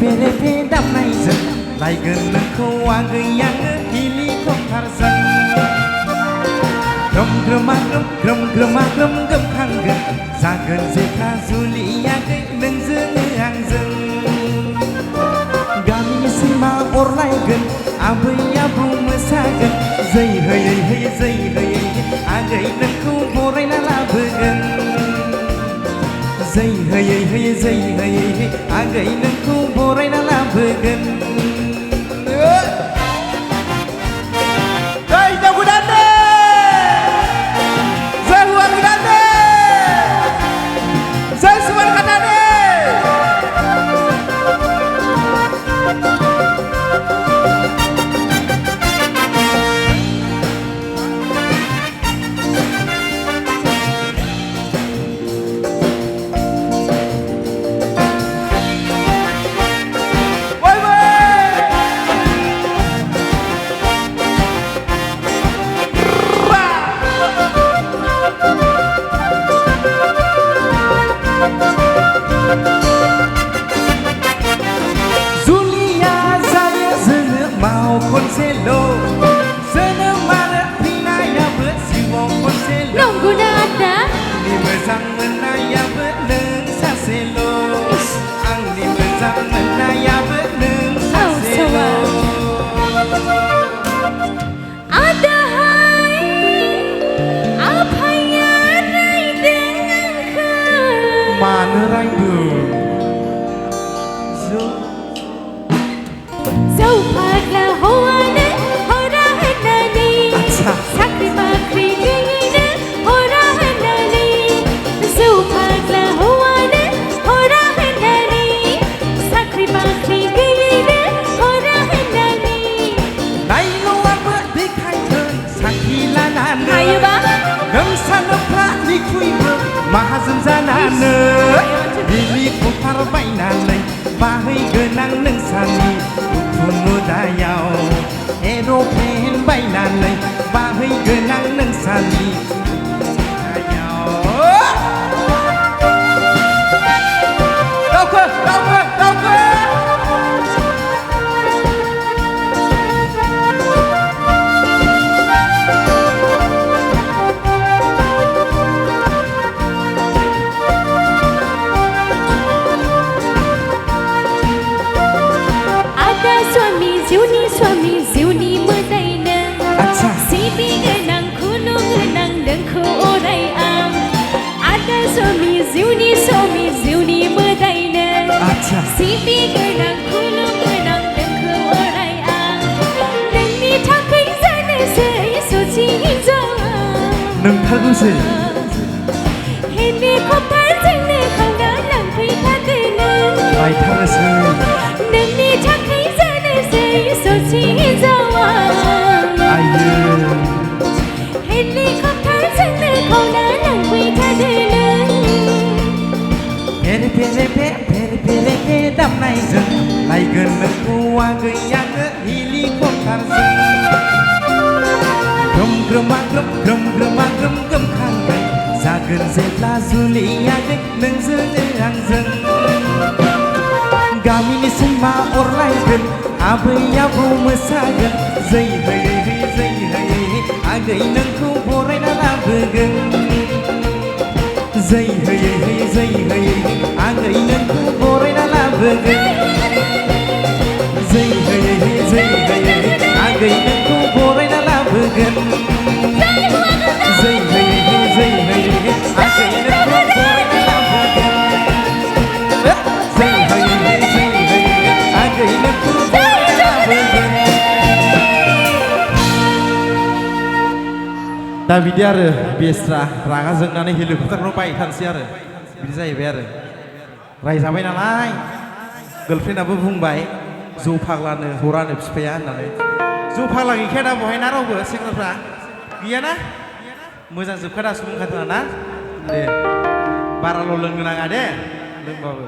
Pere damnayजों लायगोन नोंखौ आङो याङो हेलिकप्टारजों ग्रोम ग्रोमा ग्रोम गोमखांगोन जागोन जेखा जुलियाखै नोंजों आंजों गामिनि सिमा अरलायगोन आबै आबौ मोसागोन जै होयै होयै जै होयै आगै नोंखौ बरायना लाबोगोन जै होयै होयै जै होयै आगै नोंखौ बरायना लाबोगोन माहाजोन जानानै हेलिकप्टार बायनानै बाहैगोन आं नोंसानि उखुमुदायाव एर'प्लेन बायनानै बाहैगोन आं नोंसानि सिबि गोनां खुलुम गोनां नोंखौ अराय आं नोंनि थाखाय जानोसै ससि हिन्जावा नोंथारगौसो हेलिकप्टारजोंनो खावना लांफैखादोनो लायथारोसै नोंनि थाखाय जानोसै ससि हिन्जावा आयो हेलिकप्टारजोंनो खावना लांफैखादोनो पेरे दामनायजों लायगोन नोंखौ आगै आङो हेलिकप्टारजों ग्रोम ग्रोमा ग्रोम गोमखांगोन जागोन जेब्ला जुलियागै नोंजों आंजों गामिनि सिमा अरलायगोन आबै आबौ मोसागोन जै होयै होयै जै होयै आगै नोंखौ बरायना लाबोगोन जै होयै होयै जै होयै आगै नोंखौ बरायना लाबोगोन जै होयै होयै जै होयै आगै नोंखौ बरायना लाबोगोन जै होयै होयै जै होयै आगै नोंखौ बरायना लाबोगोन जै होयै होयै जै होयै आगै नोंखौ बरायना लाबोगोन दा बिदि आरो बेस्रा रागा जोंनानै हेलिकप्टारखौ बायथारसै आरो बिदि जाहैबाय आरो रायजाबाय नालाय गार्लफ्रेन्डआबो बुंबाय जौ फाग्लानो हरानो बिफाया होननानै जौ फाग्ला गैखाया बहाय ना रावबो सेंग्राफ्रा गैयाना मोजां जोबखादा सुबुंखाथारा ना दे बाराल' लोंनो नाङा दे लोंबाबो